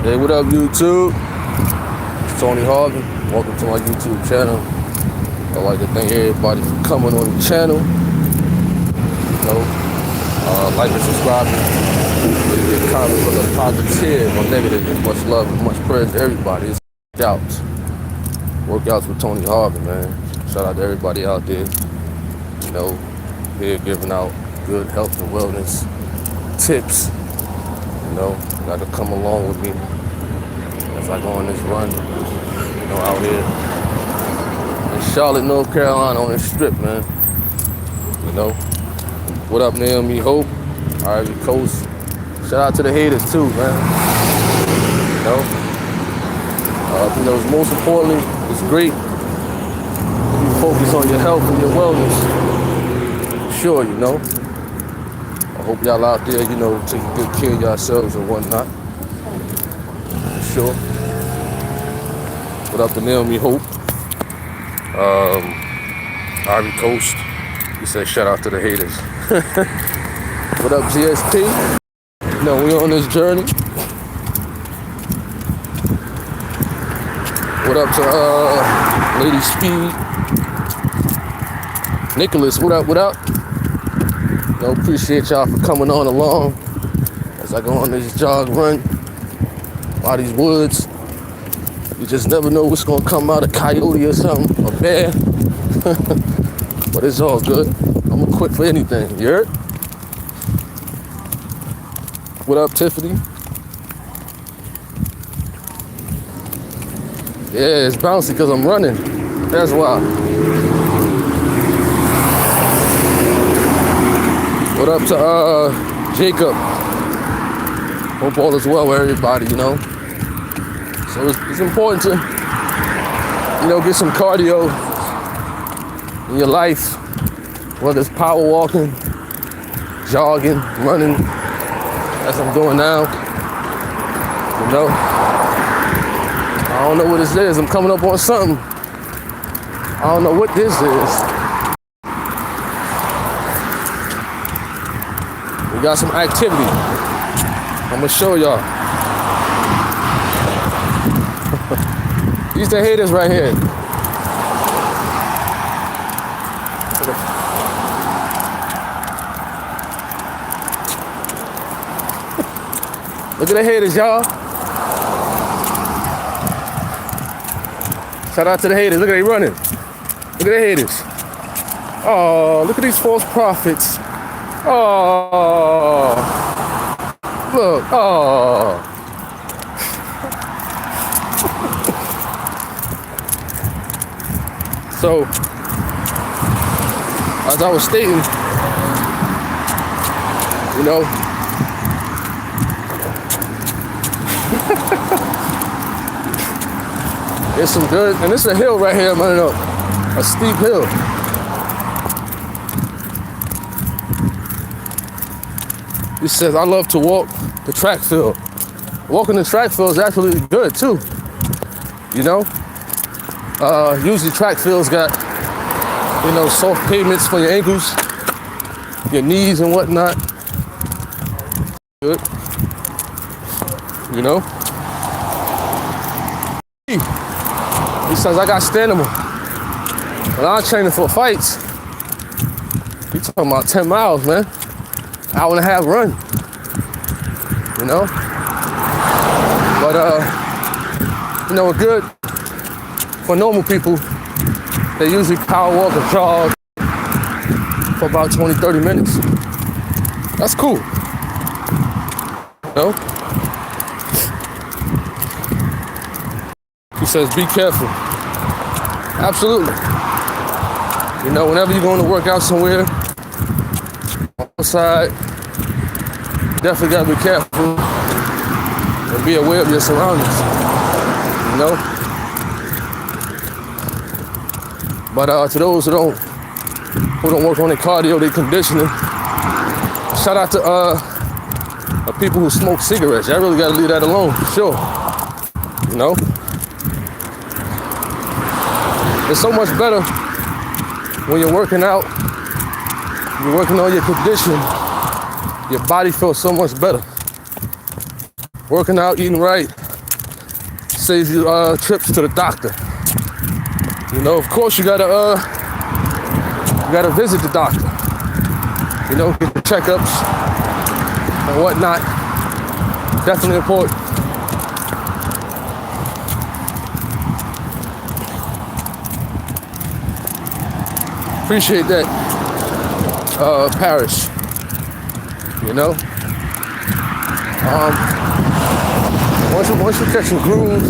Hey, what up, YouTube? It's Tony Harvin. Welcome to my YouTube channel. I'd like to thank everybody for coming on the channel. Like and subscribe. Leave a comment for the positive or negative. Much love and much praise to everybody. It's workouts with Tony Harvin, man. Shout out to everybody out there. Here giving out good health and wellness tips. Got to come along with me as I go on this run, out here in Charlotte, North Carolina on this strip, man. What up, Naomi Hope, Harvin Coast. Shout out to the haters too, man. Most importantly, it's great if you focus on your health and your wellness. Sure, I hope y'all out there, taking good care of yourselves and whatnot. Sure. What up to Naomi Hope? Harvin Coast. He said shout out to the haters. What up, GSP? We on this journey. What up to Lady Speed? Nicholas, what up? Appreciate y'all for coming on along as I go on this jog run by these woods. You just never know what's gonna come out, a coyote or something, a bear. But it's all good. I'm equipped for anything, you heard? What up, Tiffany? Yeah, it's bouncy because I'm running. That's why. What up to Jacob? Hope all is well with everybody, So it's important to, get some cardio in your life, whether it's power walking, jogging, running, as I'm doing now. I don't know what this is. I'm coming up on something. I don't know what this is. We got some activity. I'm gonna show y'all. These the haters right here. Look at the haters, y'all. Shout out to the haters. Look at they running. Look at the haters. Oh, look at these false prophets. Oh, look, oh. So, as I was stating, there's some good, and it's a hill right here, I'm running up, a steep hill. He says, I love to walk the track field. Walking the track field is actually good too. Usually track fields got, soft pavements for your ankles, your knees and whatnot. Good. He says, I got stamina. But I'm training for fights. He talking about 10 miles, man. Hour and a half run, but good for normal people. They usually power walk or jog for about 20-30 minutes. That's cool, He says be careful. Absolutely. Whenever you're going to work out somewhere outside, definitely gotta be careful and be aware of your surroundings, But to those who don't work on their cardio, their conditioning, shout out to people who smoke cigarettes. I really gotta leave that alone, sure. It's so much better when you're working out, you're working on your conditioning. Your body feels so much better. Working out, eating right, saves you trips to the doctor. You know, of course you gotta visit the doctor. You know, get the checkups and whatnot. Definitely important. Appreciate that, Paris. You know, once you catch some grooves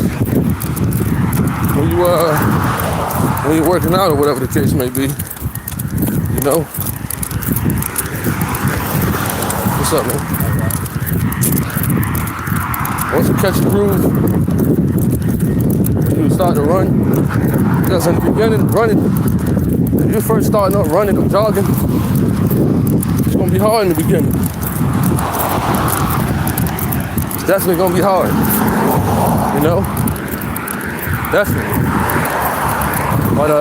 when you're working out or whatever the case may be, you know. What's up, man? Once you catch a groove, you start to run. Because in the beginning, running, if you're first starting up running or jogging, it's gonna be hard in the beginning. It's definitely gonna be hard. You know? Definitely. But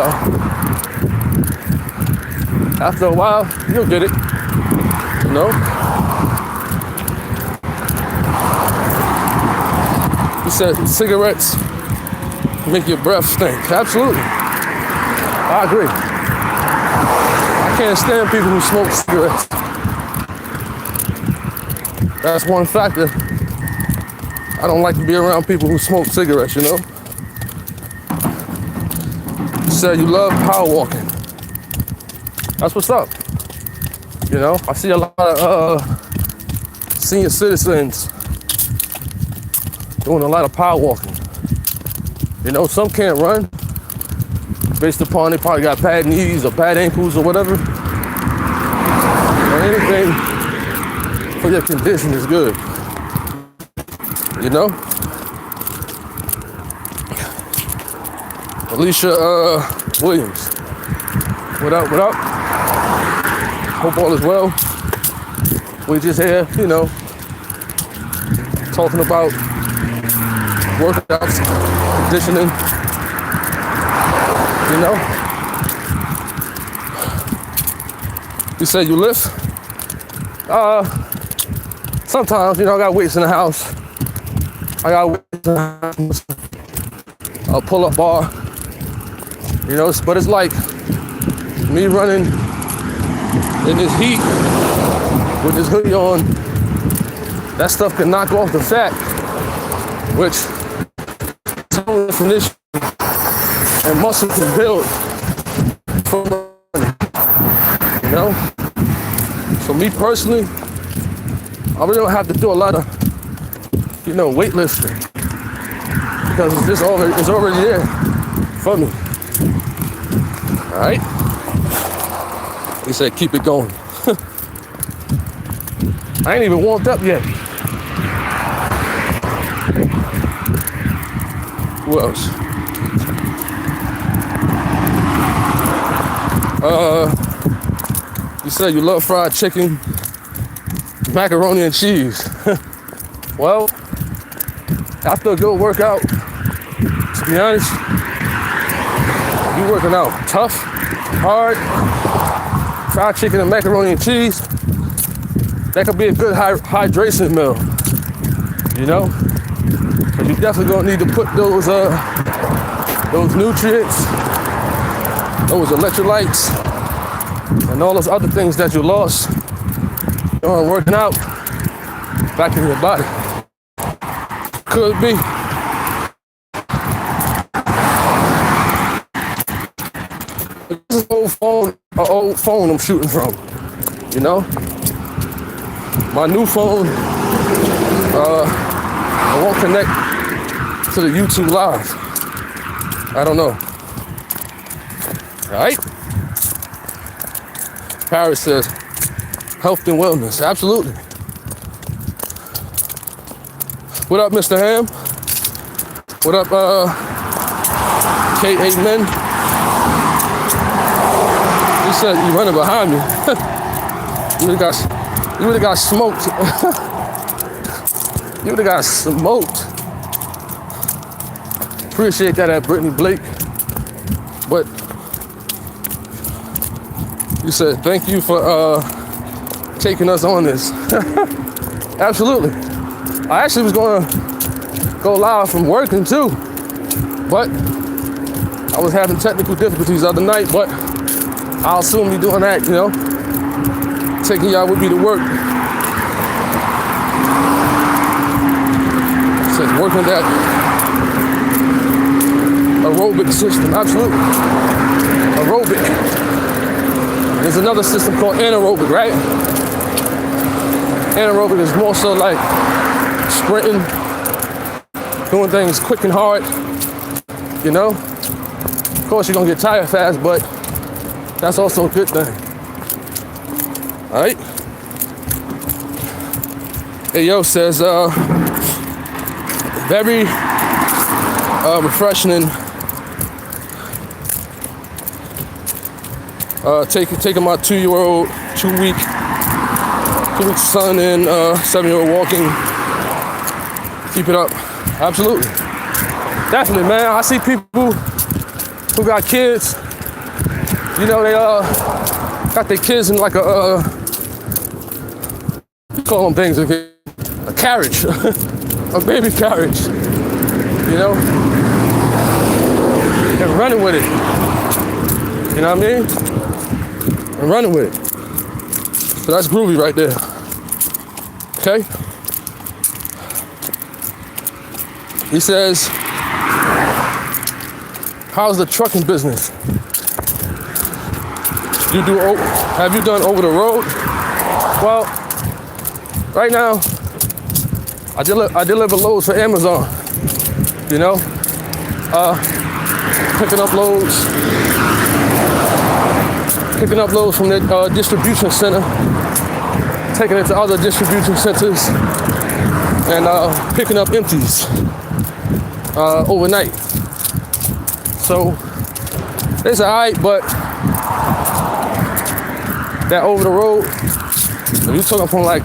after a while, you'll get it. You know? You said cigarettes make your breath stink. Absolutely. I agree. I can't stand people who smoke cigarettes. That's one factor. I don't like to be around people who smoke cigarettes, you know? You said you love power walking. That's what's up. You know, I see a lot of senior citizens doing a lot of power walking. You know, some can't run based upon they probably got bad knees or bad ankles or whatever. And anything for your condition is good. You know? Alicia Williams. What up, what up? Hope all is well. We just here, you know, talking about workouts, conditioning, you know. You said you lift? Sometimes, you know, I got weights in the house. I got weights in the house. A pull-up bar. You know, but it's like me running in this heat with this hoodie on. That stuff can knock off the fat, which tone definition and muscle can build from running. You know? So me personally, I really don't have to do a lot of, you know, weightlifting because it's already there for me. All right? He said, keep it going. I ain't even warmed up yet. Who else? You said you love fried chicken, macaroni and cheese. Well, after a good workout, to be honest, you working out tough, hard, fried chicken and macaroni and cheese, that could be a good hydration meal, you know? But you definitely gonna need to put those nutrients, those electrolytes, and all those other things that you lost during working out back in your body. Could be. This is an old phone I'm shooting from, you know? My new phone, I won't connect to the YouTube Live. I don't know. All right? Paris says, health and wellness. Absolutely. What up, Mr. Ham? What up, K8 Men? You said you running behind me. You would've got smoked. You would've got smoked. Appreciate that at Brittany Blake. But you said thank you for taking us on this. Absolutely. I actually was gonna go live from working too. But I was having technical difficulties the other night, but I'll soon be doing that, you know, taking y'all with me to work. It says working that aerobic system, absolutely. Aerobic. There's another system called anaerobic, right? Anaerobic is more so like sprinting, doing things quick and hard, you know? Of course, you're gonna get tired fast, but that's also a good thing. All right? Hey, yo, says, very refreshing. Taking my 2-week son and 7-year-old walking. Keep it up. Absolutely. Definitely, man. I see people who got kids. You know, they got their kids in like a call them things, a carriage, a baby carriage. You know, and running with it. You know what I mean? And running with it. So that's groovy right there. Okay? He says, how's the trucking business? Have you done over the road? Well, right now, I deliver loads for Amazon. You know, picking up loads from the distribution center, taking it to other distribution centers, and picking up empties overnight. So it's alright, but that over the road, if you're talking from like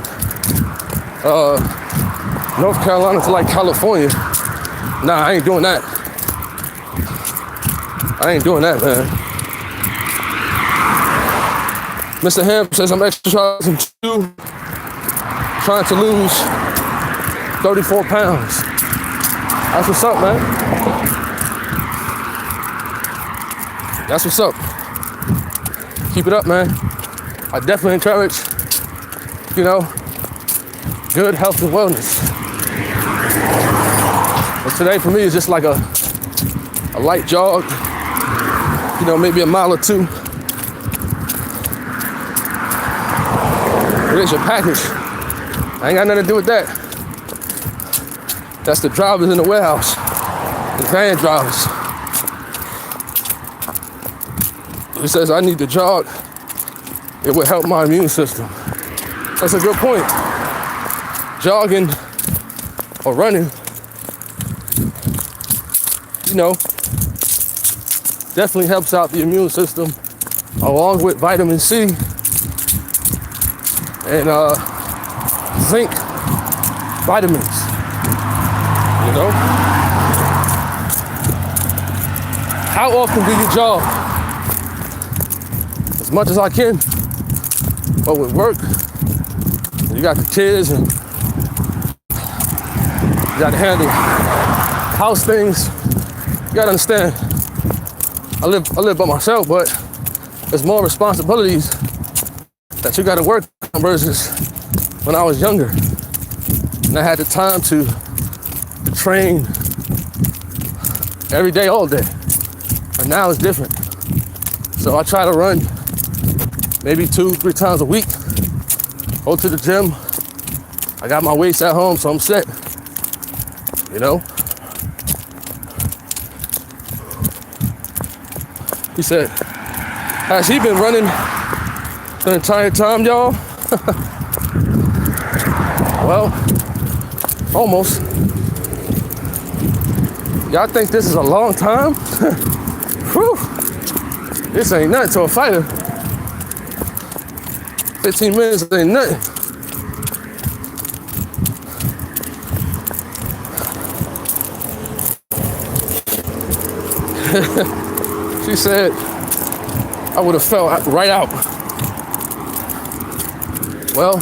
North Carolina to like California, nah, I ain't doing that. I ain't doing that, man. Mr. Ham says I'm exercising too, trying to lose 34 pounds. That's what's up, man. That's what's up. Keep it up, man. I definitely encourage, you know, good health and wellness. But today for me is just like a light jog, you know, maybe a mile or two. It is your package. I ain't got nothing to do with that. That's the drivers in the warehouse, the van drivers. He says I need to jog. It would help my immune system. That's a good point. Jogging or running, you know, definitely helps out the immune system, along with vitamin C and zinc vitamins, you know. How often do you jog? As much as I can. But with work, you got the kids and you got to handle house things. You got to understand, I live by myself, but there's more responsibilities that you got to work on versus when I was younger. And I had the time to train every day, all day. And now it's different. So I try to run maybe 2-3 times a week. Go to the gym. I got my weights at home, so I'm set. You know? He said, has he been running the entire time, y'all? Well, almost. Y'all think this is a long time? Whew. This ain't nothing to a fighter. 15 minutes ain't nothing. She said, I would have fell right out. Well,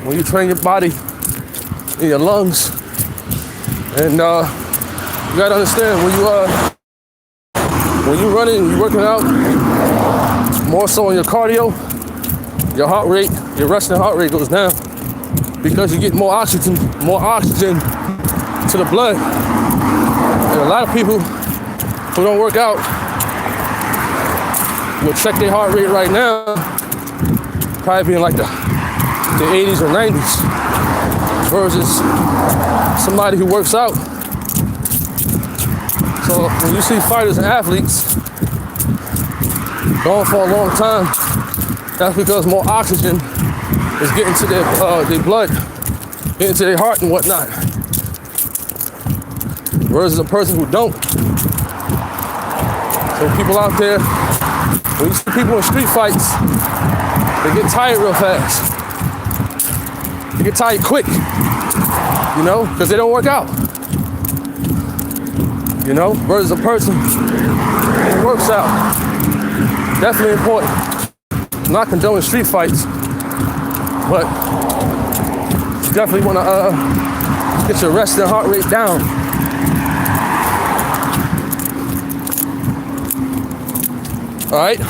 when you train your body and your lungs and You gotta understand when you running and you working out, more so on your cardio, your heart rate, your resting heart rate goes down because you get more oxygen to the blood. And a lot of people who don't work out will check their heart rate right now, probably in like the 80s or 90s, versus somebody who works out. So when you see fighters and athletes going for a long time, that's because more oxygen is getting to their blood, getting to their heart and whatnot. Versus a person who don't. So people out there, when you see people in street fights, they get tired real fast. They get tired quick, you know, because they don't work out. You know, versus a person who works out. Definitely important. I'm not condoning street fights, but you definitely want to get your resting heart rate down. All right?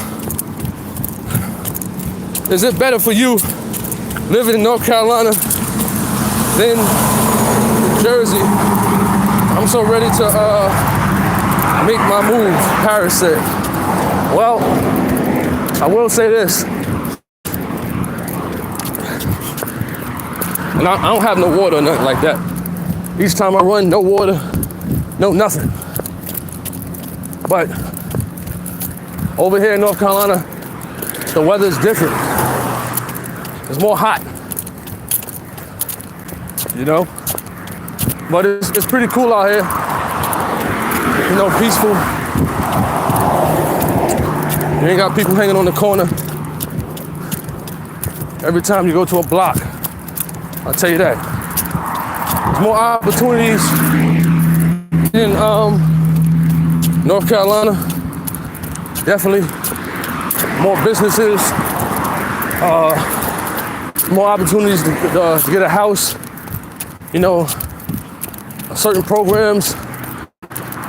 Is it better for you living in North Carolina than New Jersey? I'm so ready to make my move, Paris said. Well, I will say this. And I don't have no water or nothing like that. Each time I run, no water, no nothing. But over here in North Carolina, the weather is different. It's more hot, you know? But it's pretty cool out here, you know, peaceful. You ain't got people hanging on the corner. Every time you go to a block, I'll tell you that. There's more opportunities in North Carolina. Definitely more businesses, more opportunities to get a house. You know, certain programs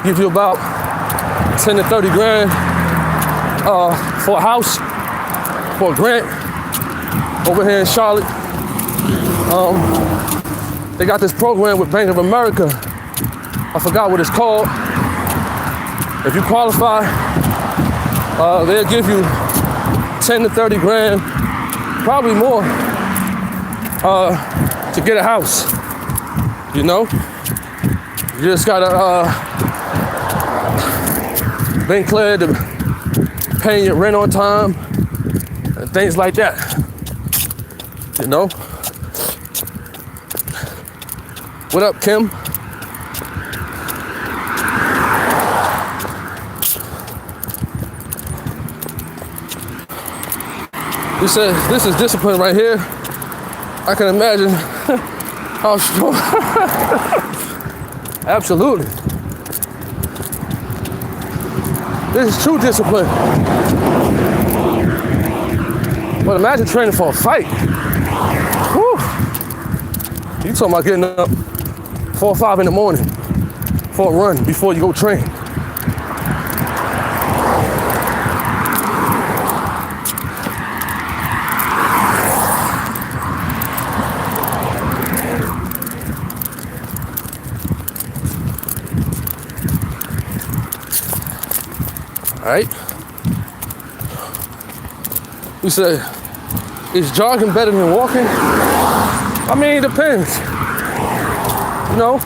give you about 10 to 30 grand for a house, for a grant. Over here in Charlotte, they got this program with Bank of America. I forgot what it's called. If you qualify, they'll give you 10 to 30 grand, probably more, to get a house, you know? You just gotta been cleared to paying your rent on time and things like that, you know? What up, Kim? He says, this is discipline right here. I can imagine how strong. Absolutely. This is true discipline. But imagine training for a fight. Whew. You talking about getting up 4 or 5 in the morning for a run before you go train. All right. We say, is jogging better than walking? I mean, it depends. You know,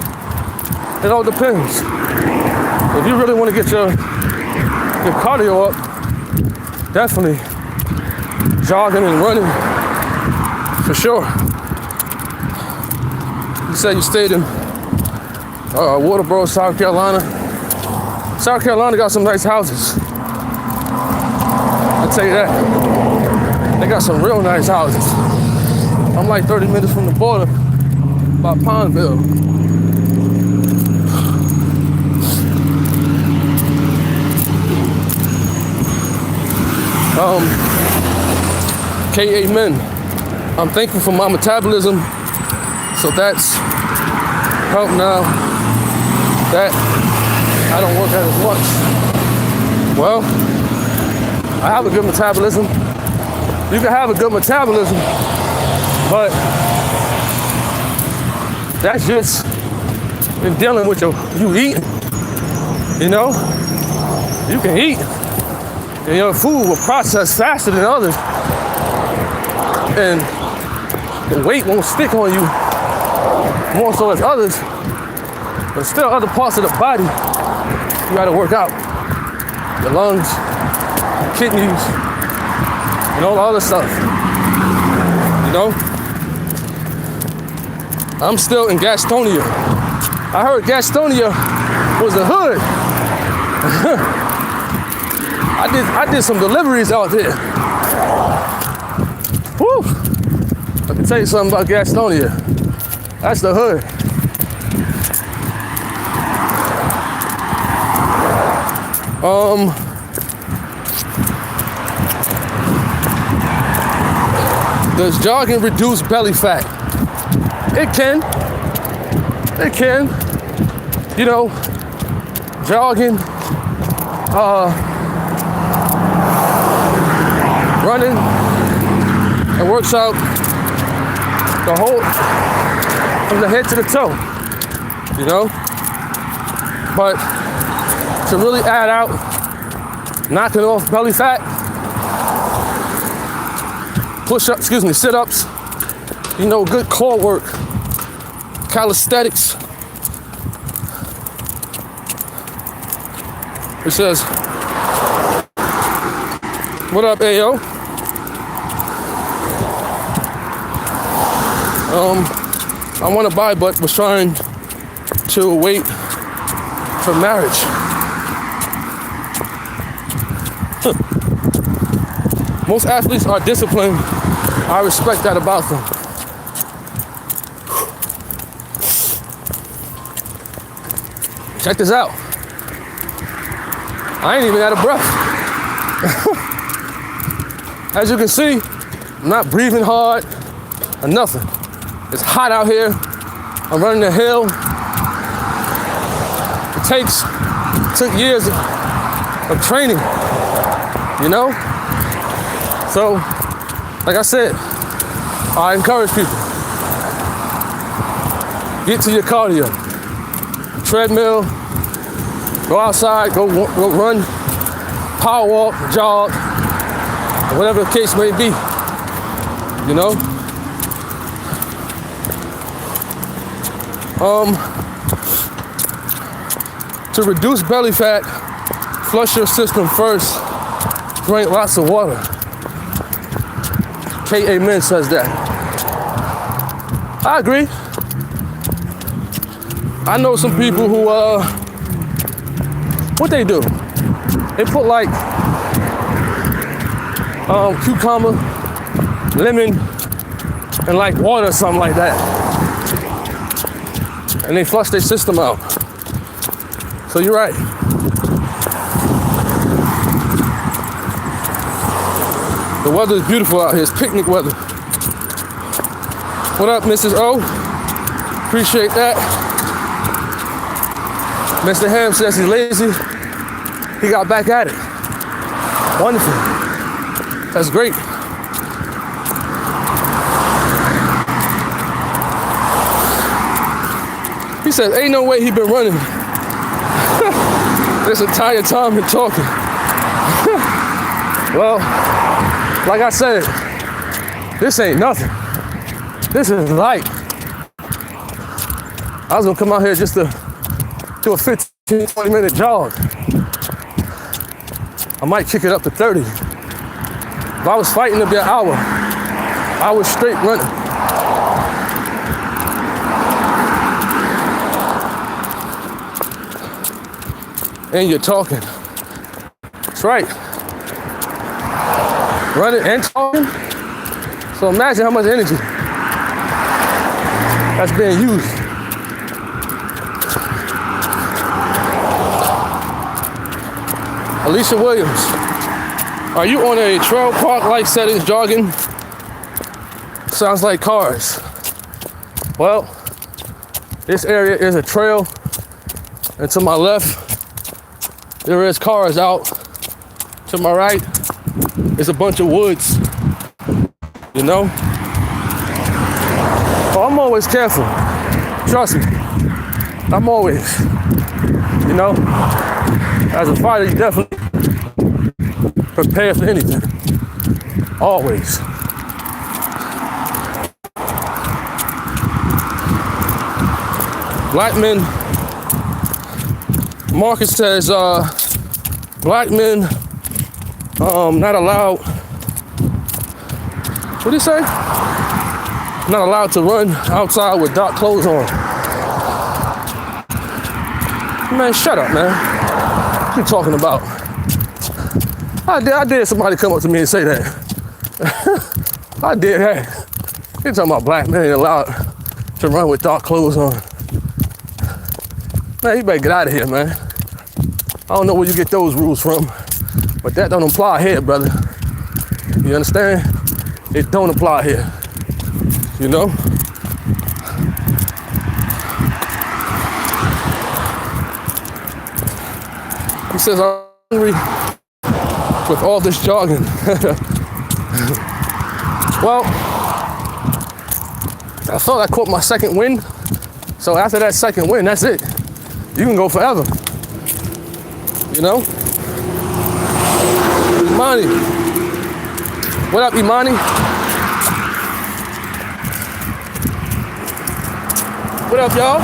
it all depends. If you really want to get your cardio up, definitely jogging and running, for sure. You said you stayed in Waterboro, South Carolina. South Carolina got some nice houses. I'll tell you that. They got some real nice houses. I'm like 30 minutes from the border by Pineville. Amen. I'm thankful for my metabolism. So that's help now. That I don't work out as much. Well, I have a good metabolism. You can have a good metabolism, but that's just in dealing with you eating. You know, you can eat, and your food will process faster than others, and the weight won't stick on you more so as others. But still, other parts of the body, you gotta work out. Your lungs, your kidneys, and all the other stuff. You know? I'm still in Gastonia. I heard Gastonia was the hood. I did some deliveries out there. Woo! I can tell you something about Gastonia. That's the hood. Does jogging reduce belly fat? It can. It can. You know, jogging, running, it works out the whole, from the head to the toe, you know? But to really add out, knocking off belly fat, push-ups, sit-ups, you know, good core work, calisthenics. It says, what up, Ayo? I want to buy, but was trying to wait for marriage. Most athletes are disciplined. I respect that about them. Check this out. I ain't even out of breath. As you can see, I'm not breathing hard or nothing. It's hot out here. I'm running the hill. It took years of training, you know? So, like I said, I encourage people. Get to your cardio. Treadmill, go outside, go run, power walk, jog, whatever the case may be, you know? To reduce belly fat, flush your system first, drink lots of water. K. Amen says that. I agree. I know some people who, what they do? They put like cucumber, lemon, and like water or something like that. And they flush their system out. So you're right. The weather is beautiful out here. It's picnic weather. What up, Mrs. O? Appreciate that. Mr. Ham says he's lazy. He got back at it. Wonderful. That's great. He said, ain't no way he been running this entire time and talking. Well, like I said, this ain't nothing. This is light. I was gonna come out here just to do a 15, 20-minute jog. I might kick it up to 30. If I was fighting to be an hour, I was straight running. And you're talking. That's right. Running and talking. So imagine how much energy that's being used. Alicia Williams, are you on a trail park-like settings jogging? Sounds like cars. Well, this area is a trail, and to my left There is cars out. To my right, it's a bunch of woods. You know? Oh, I'm always careful. Trust me. I'm always. You know? As a fighter, you definitely prepare for anything. Always. Black men, Marcus says, black men not allowed, what did he say? Not allowed to run outside with dark clothes on. Man, shut up, man. What you talking about? I did somebody come up to me and say that. I did that. You're talking about black men ain't allowed to run with dark clothes on. Man, you better get out of here, man. I don't know where you get those rules from, but that don't apply here, brother. You understand? It don't apply here. You know? He says, I'm hungry with all this jogging. Well, I thought I caught my second win. So after that second win, that's it. You can go forever. You know? Imani. What up, Imani? What up, y'all?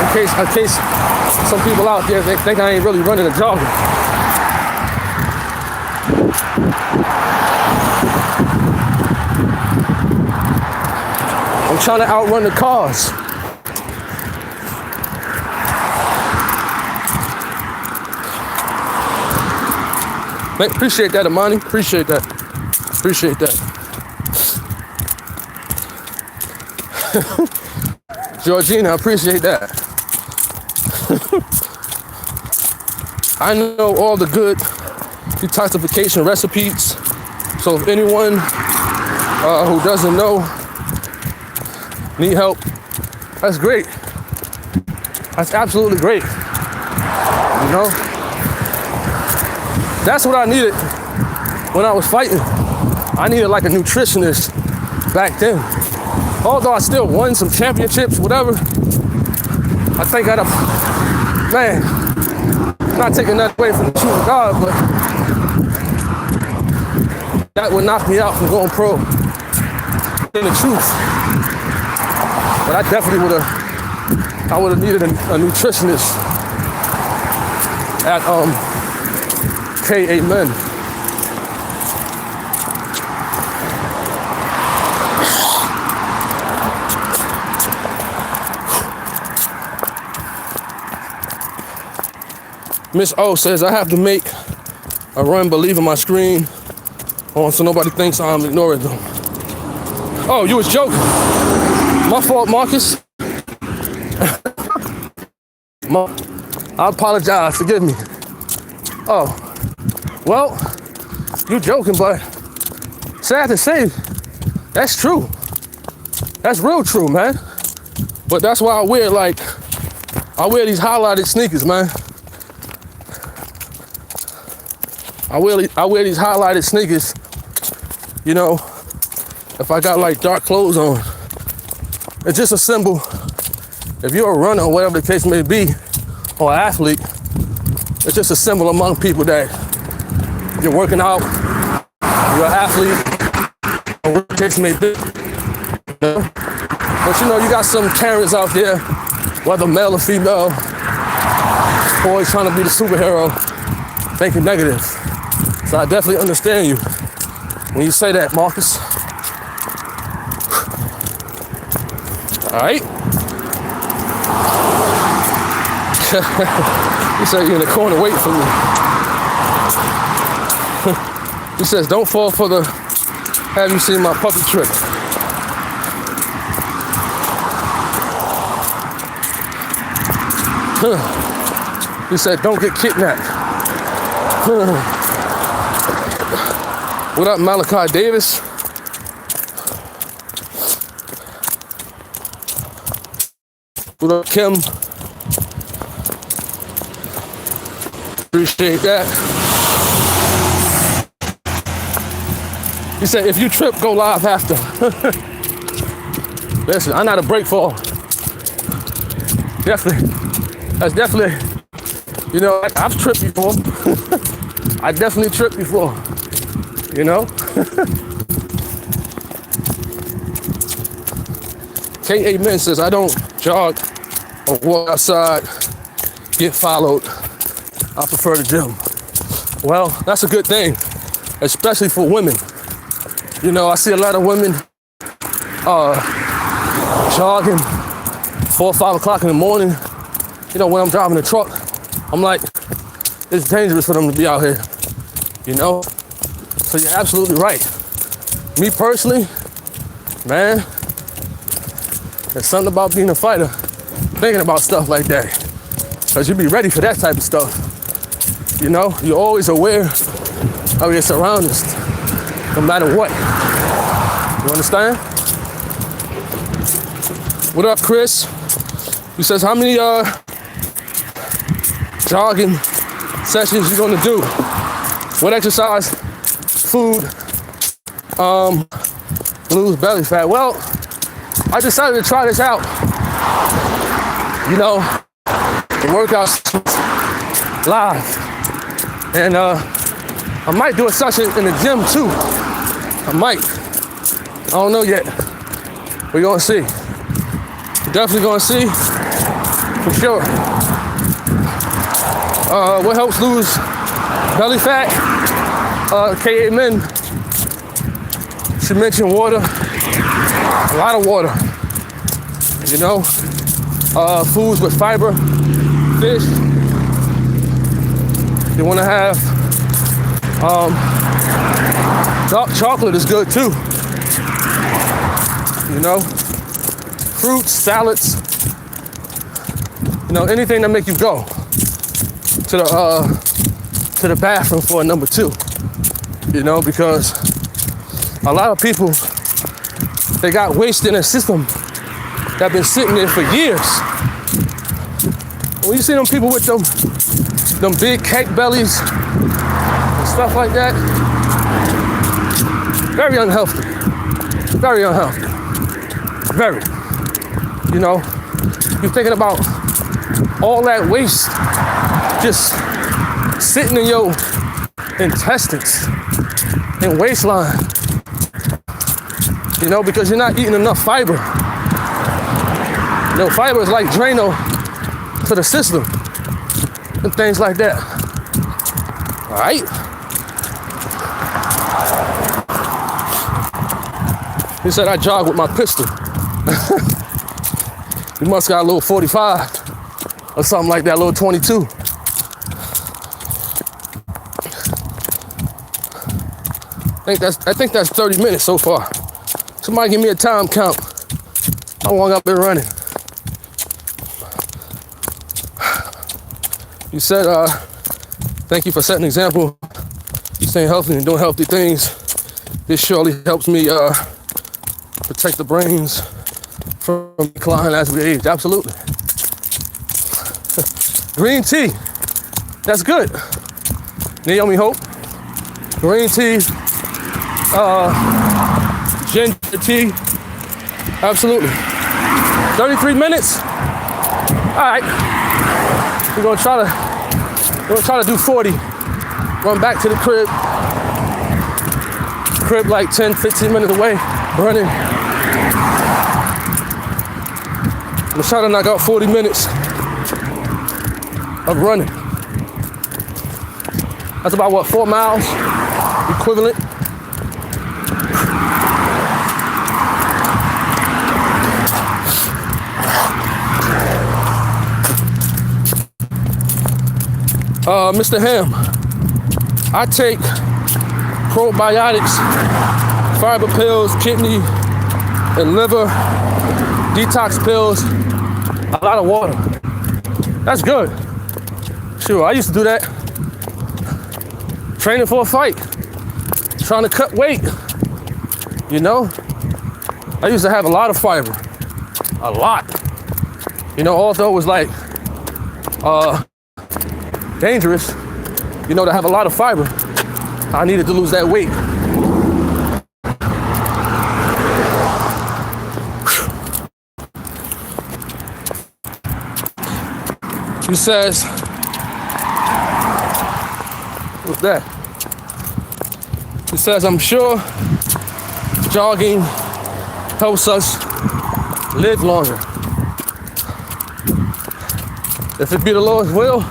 In case some people out there, they think I ain't really running a jogger. I'm trying to outrun the cars. Man, appreciate that, Imani. Appreciate that. Appreciate that. Georgina, I appreciate that. I know all the good detoxification recipes. So if anyone who doesn't know, need help, that's great. That's absolutely great. You know? That's what I needed when I was fighting. I needed like a nutritionist back then. Although I still won some championships, whatever, I think I'd have, man, not taking that away from the truth of God, but that would knock me out from going pro. In the truth. But I definitely would have needed a nutritionist at K Amen. Miss O says I have to make a run believe in my screen on so nobody thinks I'm ignoring them. Oh, you was joking. My fault, Marcus. I apologize, forgive me. Oh, well, you joking, but sad to say, that's true. That's real true, man. But that's why I wear these highlighted sneakers, man. I wear these highlighted sneakers, you know, if I got like dark clothes on. It's just a symbol. If you're a runner or whatever the case may be, or an athlete, it's just a symbol among people that you're working out, you're an athlete, or whatever the case may be. You know? But you know, you got some Karens out there, whether male or female, always trying to be the superhero, thinking negative. So I definitely understand you when you say that, Marcus. All right. He said you're in the corner waiting for me. He says, don't fall for the have you seen my puppy trick. He said, don't get kidnapped. What up, Malachi Davis? What up, Kim? Appreciate that. He said, if you trip, go live after. Listen, I'm not a break fall. Definitely. That's definitely, you know, I've tripped before. I definitely tripped before, you know? K.A. Men says, I don't jog or walk outside, get followed. I prefer the gym. Well, that's a good thing, especially for women. You know, I see a lot of women jogging 4 or 5 o'clock in the morning. You know, when I'm driving the truck, I'm like, it's dangerous for them to be out here, you know? So you're absolutely right. Me personally, man, there's something about being a fighter, thinking about stuff like that. Because you be ready for that type of stuff. You know, you're always aware of your surroundings, no matter what. You understand? What up, Chris? He says, how many jogging sessions you gonna do? What exercise, food, lose belly fat? Well, I decided to try this out. You know, the workouts live. And I might do a session in the gym too. I might. I don't know yet. We're gonna see. We're definitely gonna see, for sure. What helps lose belly fat? K.A. Men, she mentioned water, a lot of water. You know, foods with fiber, fish. You wanna have, dark chocolate is good too. You know, fruits, salads, you know, anything that make you go to the bathroom for a number 2. You know, because a lot of people, they got waste in their system that been sitting there for years. When you see them people with them big cake bellies and stuff like that, very unhealthy. Very unhealthy. Very. You know, you're thinking about all that waste just sitting in your intestines and waistline. You know, because you're not eating enough fiber. You know, fiber is like Drano to the system and things like that. All right? He said I jog with my pistol. You must got a little 45 or something like that, a little 22. I think that's 30 minutes so far. Somebody give me a time count. How long I've been running? You said, thank you for setting an example, staying healthy and doing healthy things. This surely helps me protect the brains from decline as we age. Absolutely. Green tea, that's good. Naomi Hope, green tea, ginger tea, absolutely. 33 minutes. All right, we're gonna try to do 40. Run back to the crib. Crib like 10, 15 minutes away, running. I'm trying to knock out 40 minutes of running. That's about what, 4 miles equivalent? Mr. Ham, I take probiotics, fiber pills, kidney and liver, detox pills, a lot of water. That's good. Sure, I used to do that. Training for a fight, trying to cut weight, you know? I used to have a lot of fiber, a lot. You know, although it was like dangerous you know, that have a lot of fiber. I needed to lose that weight. He says, what's that? He says, I'm sure jogging helps us live longer. If it be the Lord's will,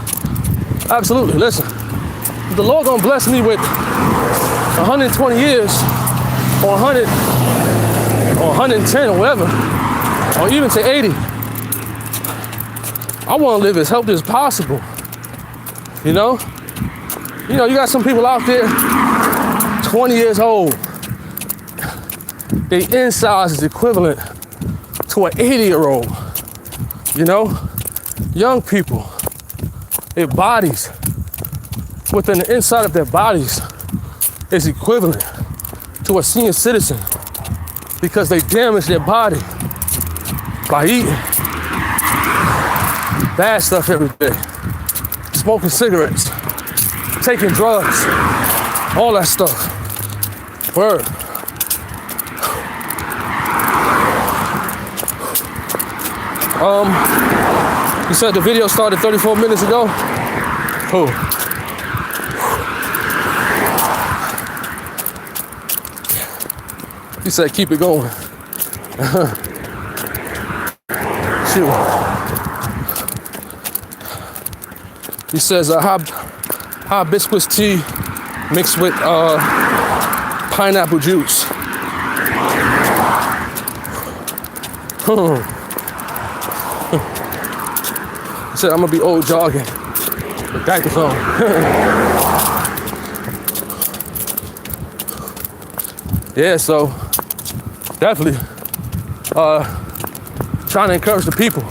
absolutely. Listen, if the Lord gonna bless me with 120 years, or 100, or 110, or whatever, or even to 80, I want to live as healthy as possible. You know, you got some people out there, 20 years old. Their insides is equivalent to an 80-year-old. You know, young people, their bodies, within the inside of their bodies, is equivalent to a senior citizen because they damage their body by eating bad stuff every day, smoking cigarettes, taking drugs, all that stuff. Word. You said the video started 34 minutes ago? Cool. You said keep it going. Shoot. He says hibiscus tea mixed with pineapple juice. He said I'm gonna be old jogging with diapers on. Yeah, so definitely trying to encourage the people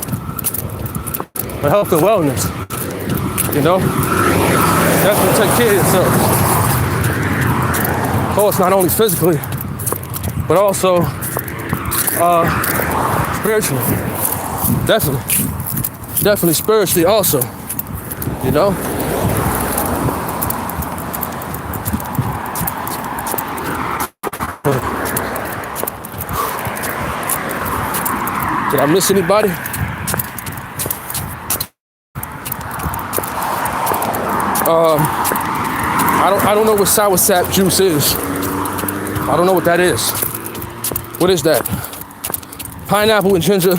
for health and wellness. You know, definitely take care of yourself. Of course, not only physically, but also spiritually. Definitely spiritually also. You know. Did I miss anybody? I don't know what sour sap juice is. I don't know what that is. What is that? Pineapple and ginger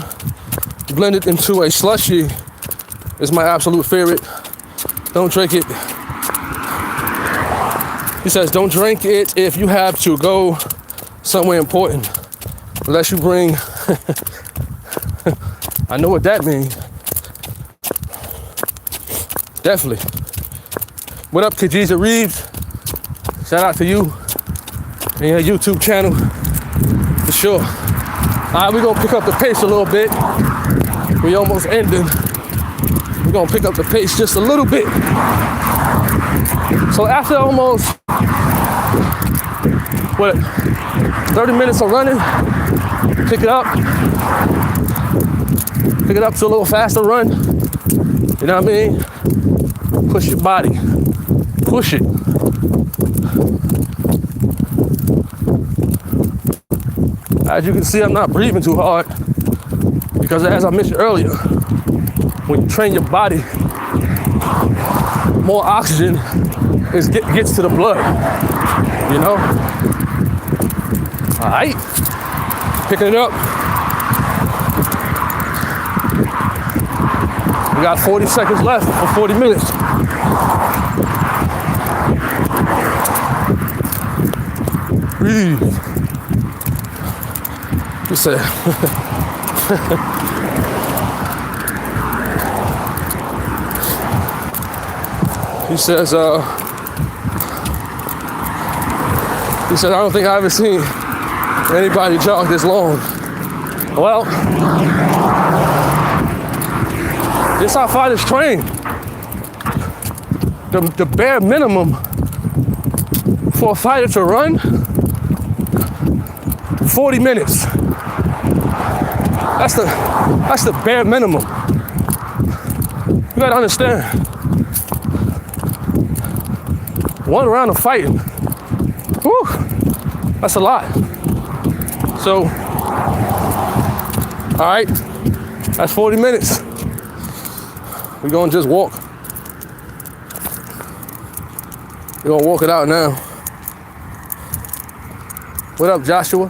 blended into a slushy is my absolute favorite. Don't drink it. He says, don't drink it if you have to go somewhere important. Unless you bring, I know what that means. Definitely. What up, Khadija Reeves? Shout out to you and your YouTube channel, for sure. All right, we're gonna pick up the pace a little bit. We almost ended. We're gonna pick up the pace just a little bit. So after almost, 30 minutes of running, pick it up to a little faster run. You know what I mean? Push your body. Push it. As you can see, I'm not breathing too hard because, as I mentioned earlier, when you train your body, more oxygen gets to the blood, you know? All right, picking it up. We got 40 seconds left for 40 minutes. Breathe. He said, he says, I don't think I've ever seen anybody jog this long. Well, this is how fighters train. The bare minimum for a fighter to run, 40 minutes. That's the bare minimum. You gotta understand. 1 round of fighting. Whew, that's a lot. So, all right, that's 40 minutes. We're gonna just walk. We're gonna walk it out now. What up, Joshua?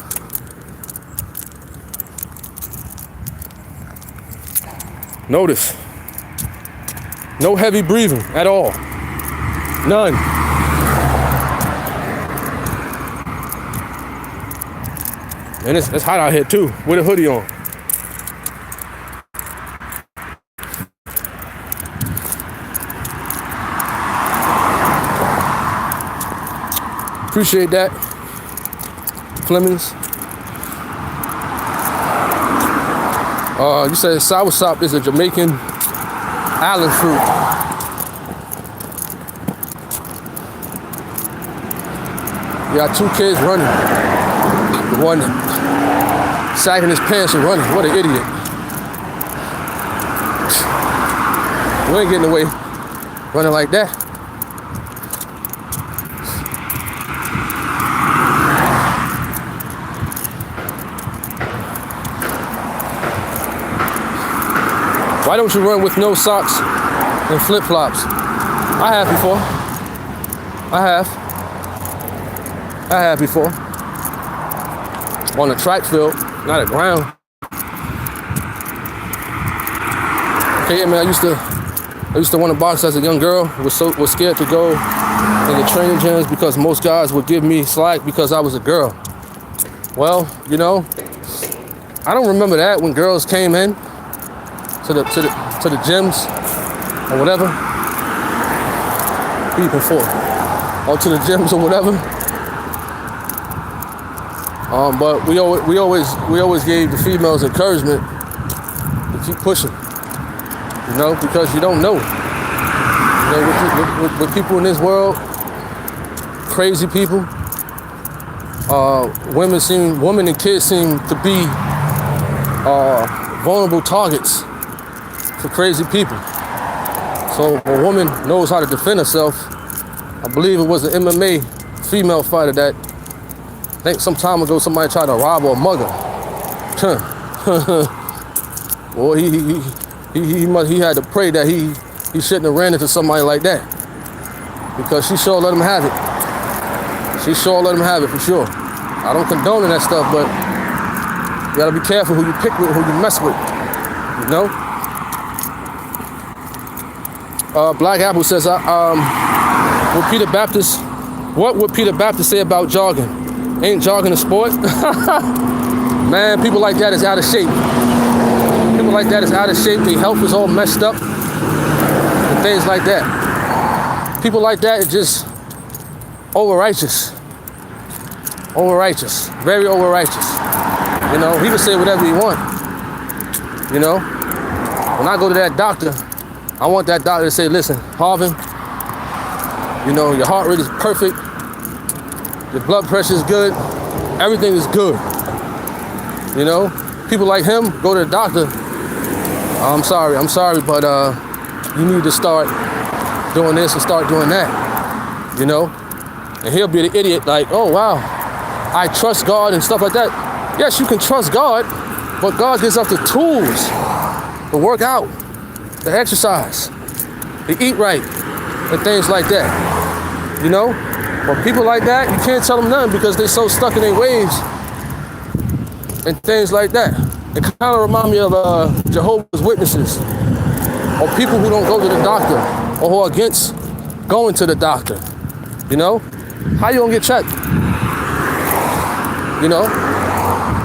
Notice, no heavy breathing at all. None. And it's hot out here too, with a hoodie on. Appreciate that, Flemings. You said soursop is a Jamaican island fruit. You got 2 kids running. The one sagging his pants and running. What an idiot. You ain't getting away running like that. Why don't you run with no socks and flip-flops? I have before. I have before. On a track field, not at ground. Okay, man, I used to want to box as a young girl. Was scared to go in the training gyms because most guys would give me slack because I was a girl. Well, you know, I don't remember that when girls came in to the gyms or whatever. People for or to the gyms or whatever. But we always gave the females encouragement to keep pushing. You know, because you don't know. You know, with people in this world, crazy people, women and kids seem to be vulnerable targets for crazy people. So a woman knows how to defend herself. I believe it was an MMA female fighter that I think some time ago somebody tried to rob or mug her. Well, he had to pray that he shouldn't have ran into somebody like that, because she sure let him have it. She sure let him have it for sure. I don't condone that stuff, but you gotta be careful who you pick with, who you mess with. You know. Black Apple says, what would Peter Baptist say about jogging? Ain't jogging a sport? Man, people like that is out of shape. People like that is out of shape. Their health is all messed up and things like that. People like that is just over-righteous. Over-righteous. Very over-righteous. You know, he can say whatever he wants. You know? When I go to that doctor, I want that doctor to say, listen, Harvin, you know, your heart rate is perfect. Your blood pressure is good. Everything is good. You know? People like him go to the doctor. I'm sorry, but you need to start doing this and start doing that. You know? And he'll be the idiot like, oh, wow, I trust God and stuff like that. Yes, you can trust God, but God gives us the tools to work out, to exercise, to eat right, and things like that. You know? But people like that, you can't tell them nothing because they're so stuck in their ways and things like that. It kind of reminds me of Jehovah's Witnesses, or people who don't go to the doctor, or who are against going to the doctor. You know? How you gonna get checked? You know?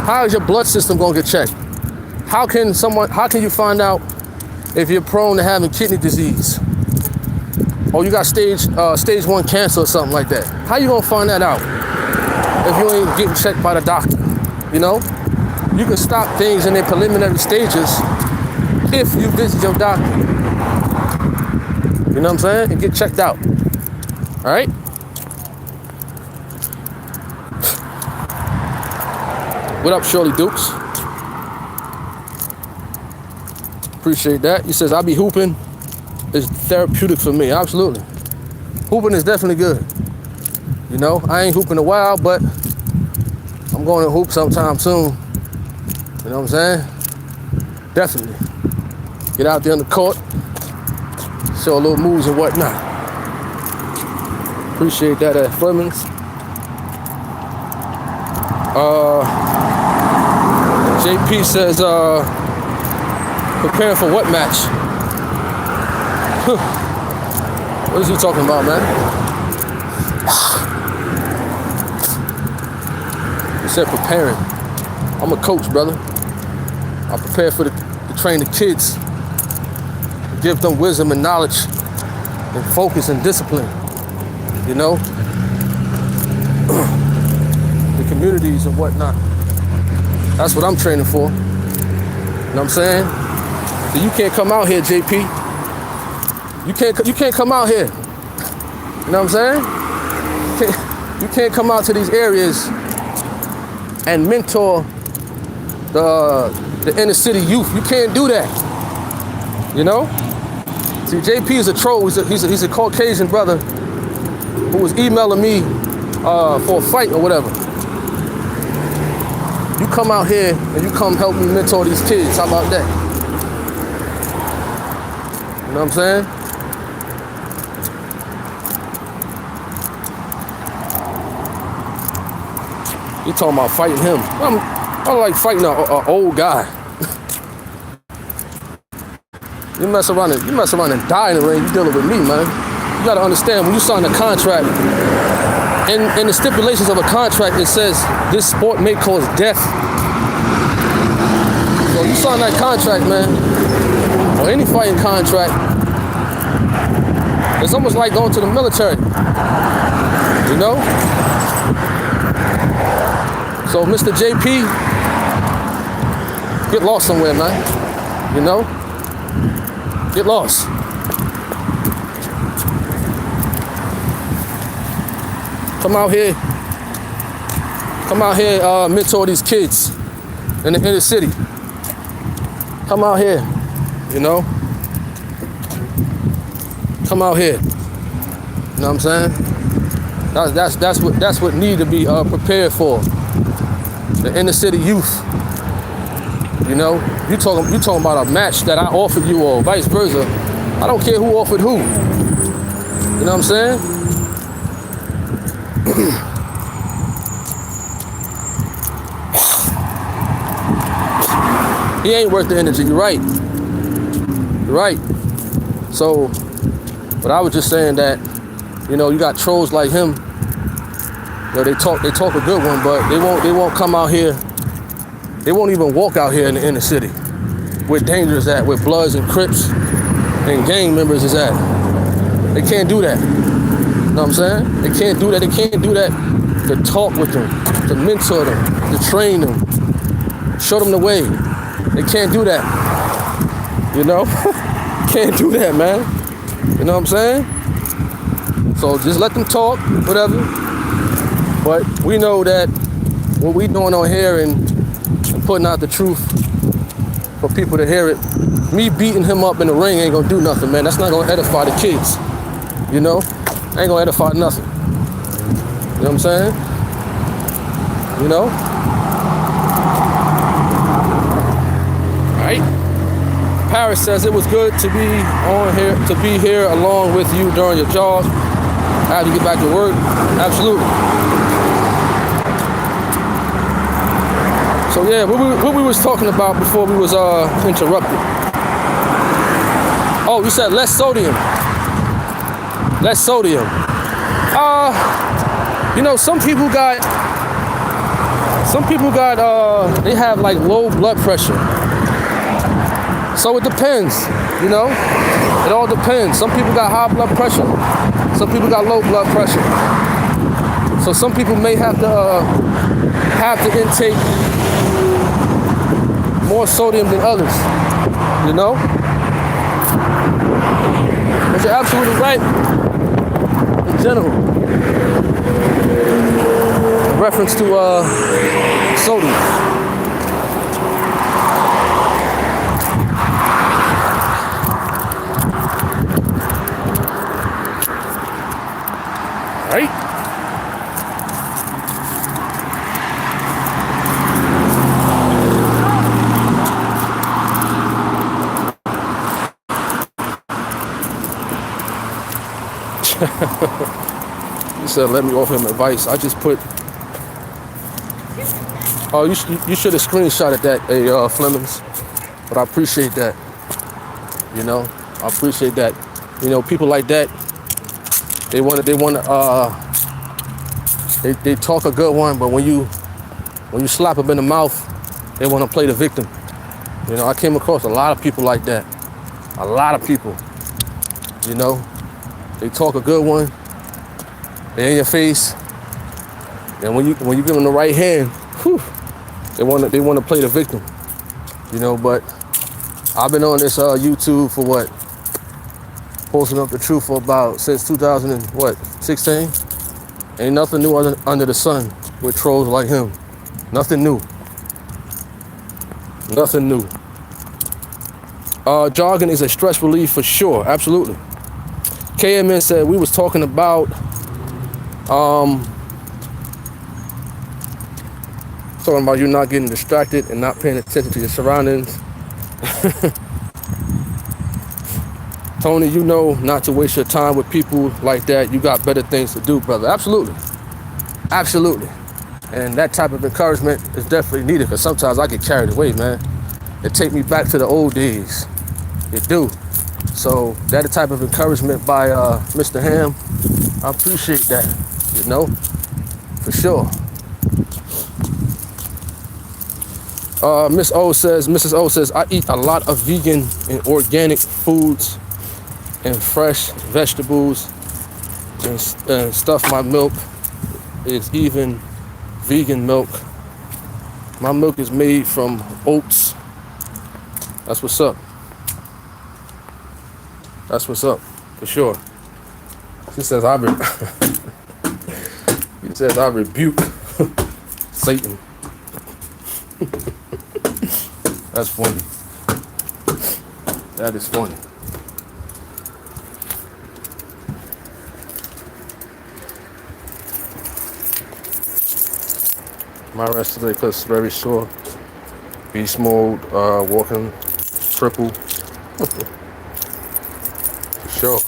How is your blood system gonna get checked? How can you find out if you're prone to having kidney disease? Or you got stage 1 cancer or something like that? How you gonna find that out if you ain't getting checked by the doctor? You know? You can stop things in their preliminary stages if you visit your doctor. You know what I'm saying? And get checked out. All right? What up, Shirley Dukes? Appreciate that. He says, I be hooping. It's therapeutic for me. Absolutely. Hooping is definitely good. You know, I ain't hooping a while, but I'm going to hoop sometime soon. You know what I'm saying? Definitely. Get out there on the court, show a little moves and whatnot. Appreciate that affirmance. JP says, preparing for what match? What is he talking about, man? He said preparing. I'm a coach, brother. I prepare to train the kids, to give them wisdom and knowledge and focus and discipline, you know? The communities and whatnot. That's what I'm training for. You know what I'm saying? So you can't come out here, JP. You can't come out here. You know what I'm saying? You can't come out to these areas and mentor the inner city youth. You can't do that. You know? See, JP is a troll. He's a Caucasian brother who was emailing me for a fight or whatever. You come out here and you come help me mentor these kids. How about that? You know what I'm saying? You talking about fighting him. I don't like fighting an old guy. You mess around and die in the ring, you dealing with me, man. You gotta understand, when you sign a contract, in the stipulations of a contract, it says this sport may cause death. So you sign that contract, man, or any fighting contract, it's almost like going to the military, you know? So Mr. JP, get lost somewhere, man, you know? Get lost. Come out here, mentor these kids in the inner city. Come out here, you know? Come out here. You know what I'm saying? That's what need to be prepared for. The inner city youth. You know, you talking about a match that I offered you or vice versa. I don't care who offered who. You know what I'm saying? He ain't worth the energy. You're right. You're right. So, but I was just saying that, you know, you got trolls like him. You know, they talk a good one, but they won't come out here. They won't even walk out here in the inner city where danger is at, where Bloods and Crips and gang members is at. They can't do that. You know what I'm saying? They can't do that. They can't do that to talk with them, to mentor them, to train them, show them the way. They can't do that. You know? Can't do that, man. You know what I'm saying? So just let them talk, whatever. But we know that what we doing on here and putting out the truth for people to hear it, me beating him up in the ring ain't gonna do nothing, man. That's not gonna edify the kids. You know? Ain't gonna edify nothing. You know what I'm saying? You know? Alright. Paris says it was good to be here along with you during your job. How do you get back to work? Absolutely. So yeah, what we was talking about before we was interrupted. Oh, you said less sodium. Less sodium. You know, some people got they have like low blood pressure. So it depends, you know? It all depends. Some people got high blood pressure. Some people got low blood pressure. So some people may have to intake more sodium than others, you know? But you're absolutely right. In general, in reference to sodium. Right? He said, let me offer him advice. I just put, oh, you should have screenshotted that, Flemings. But I appreciate that. You know, I appreciate that. You know, people like that, they talk a good one, but when you slap them in the mouth, they want to play the victim. You know, I came across a lot of people like that. A lot of people. You know, they talk a good one, they're in your face, and when you give them the right hand, whew, they want to play the victim. You know, but I've been on this YouTube for what? Posting up the truth for about since 2016. Ain't nothing new under the sun with trolls like him. Nothing new. Nothing new. Jogging is a stress relief for sure. Absolutely. KMN said we was talking about you not getting distracted and not paying attention to your surroundings. Tony, you know not to waste your time with people like that. You got better things to do, brother. Absolutely. Absolutely. And that type of encouragement is definitely needed because sometimes I get carried away, man. It take me back to the old days. It do. So that type of encouragement by Mr. Ham, I appreciate that, you know, for sure. Mrs. O says, I eat a lot of vegan and organic foods and fresh vegetables and stuff. My milk is even vegan milk. My milk is made from oats. That's what's up. That's what's up, for sure. He says, I rebuke Satan. That's funny. That is funny. My rest of the day is very sore. Beast mode, walking triple. For sure.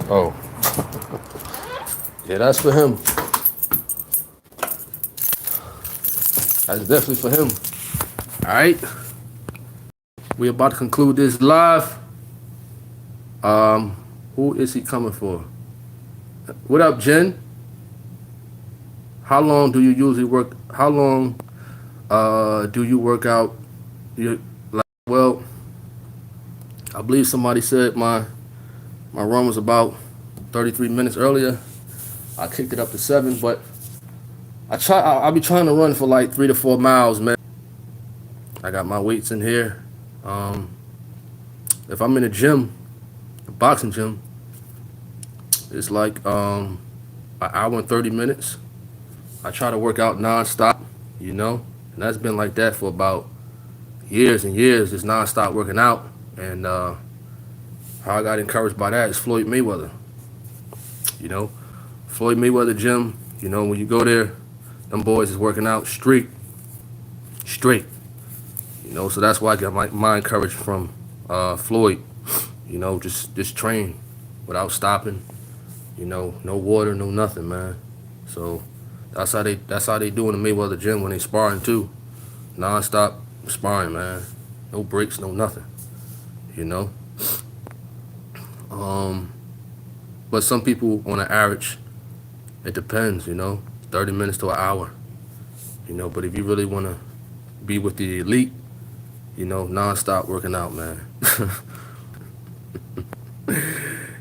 Oh. Yeah, that's for him. That's definitely for him. All right. We're about to conclude this live. Who is he coming for? What up, Jen? How long do you usually work? How long do you work out? Well, I believe somebody said my run was about 33 minutes earlier. I kicked it up to 7, but I'll be trying to run for like 3 to 4 miles, man. I got my weights in here. If I'm in a gym, a boxing gym, it's like an hour and 30 minutes. I try to work out nonstop, you know, and that's been like that for about years and years, just nonstop working out. And how I got encouraged by that is Floyd Mayweather. You know, Floyd Mayweather gym, you know, when you go there, them boys is working out straight. You know, so that's why I got my encouragement from Floyd. You know, just train without stopping. You know, no water, no nothing, man. So that's how they do in the Mayweather gym when they sparring too. Non-stop sparring, man. No breaks, no nothing. You know. But some people on an average, it depends, you know, 30 minutes to an hour. You know, but if you really want to be with the elite, you know, non-stop working out, man.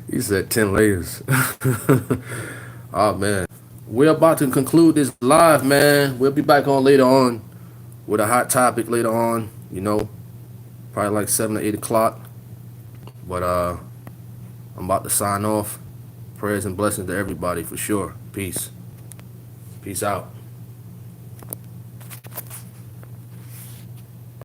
He said 10 layers. Oh, man. We're about to conclude this live, man. We'll be back on later on with a hot topic later on, you know, probably like 7 or 8 o'clock. But I'm about to sign off. Prayers and blessings to everybody for sure. Peace. Peace out.